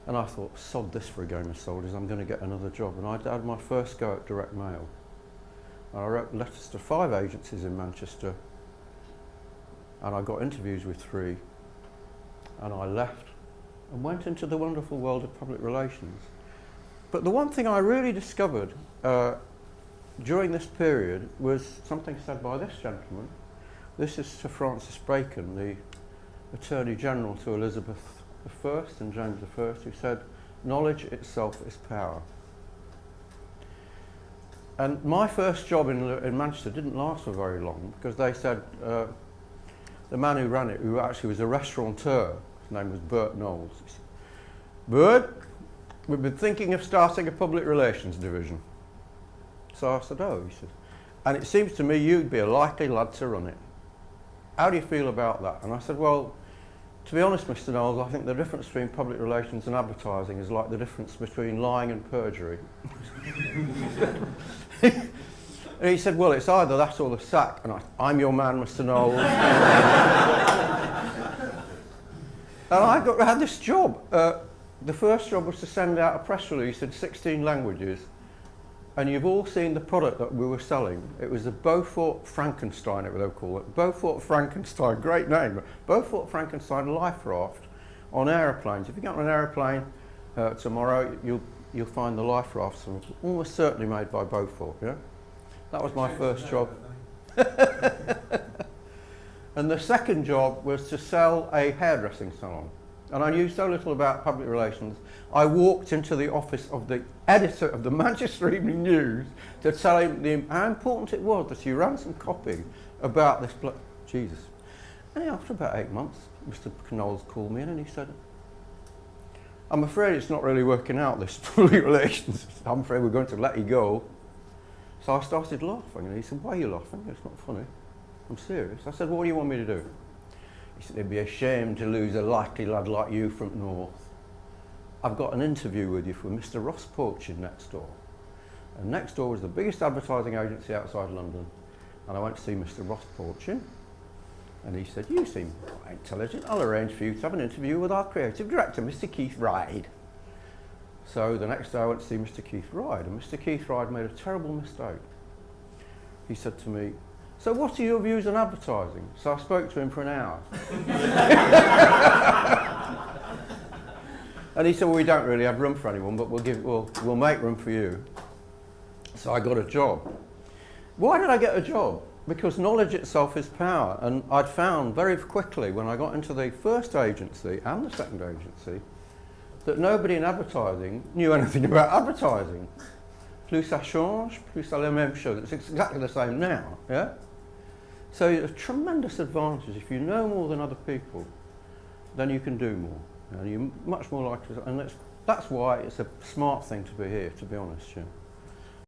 And I thought, sod this for a game of soldiers, I'm going to get another job. And I had my first go at direct mail. And I wrote letters to 5 agencies in Manchester, and I got interviews with 3, and I left and went into the wonderful world of public relations. But the one thing I really discovered during this period was something said by this gentleman. This is Sir Francis Bacon, the Attorney General to Elizabeth I and James I, who said, "Knowledge itself is power." And my first job in Manchester didn't last for very long, because they said, the man who ran it, who actually was a restaurateur, his name was Bert Knowles, he said, "Bert, we've been thinking of starting a public relations division." So I said, "Oh," he said, "and it seems to me you'd be a likely lad to run it. How do you feel about that?" And I said, "Well, to be honest, Mr. Knowles, I think the difference between public relations and advertising is like the difference between lying and perjury." And he said, "Well, it's either that or the sack." And I'm your man, Mr. Knowles. And I had this job. The first job was to send out a press release in 16 languages. And you've all seen the product that we were selling. It was a Beaufort Frankenstein, it would call it. Beaufort Frankenstein, great name. Beaufort Frankenstein life raft on aeroplanes. If you get on an aeroplane tomorrow, you'll find the life rafts, almost certainly made by Beaufort. Yeah, that was my first job. And the second job was to sell a hairdressing salon. And I knew so little about public relations, I walked into the office of the editor of the Manchester Evening News to tell him how important it was that he ran some copy about this Jesus. And after about 8 months, Mr. Knowles called me in and he said, "I'm afraid it's not really working out, this public relations. I'm afraid we're going to let you go." So I started laughing, and he said, "Why are you laughing? It's not funny. I'm serious." I said, "Well, what do you want me to do?" He said, "It'd be a shame to lose a likely lad like you from North. I've got an interview with you for Mr. Ross Porchin next door." And next door was the biggest advertising agency outside London. And I went to see Mr. Ross Porchin. And he said, "You seem quite intelligent. I'll arrange for you to have an interview with our creative director, Mr. Keith Ride." So the next day I went to see Mr. Keith Ride. And Mr. Keith Ride made a terrible mistake. He said to me, "So what are your views on advertising?" So I spoke to him for an hour. And he said, "Well, we don't really have room for anyone, but we'll make room for you." So I got a job. Why did I get a job? Because knowledge itself is power. And I'd found very quickly when I got into the first agency and the second agency that nobody in advertising knew anything about advertising. Plus ça change, plus c'est la même chose. It's exactly the same now, yeah? So it's a tremendous advantage. If you know more than other people, then you can do more. And you're much more likely to, and that's why it's a smart thing to be here, to be honest, yeah.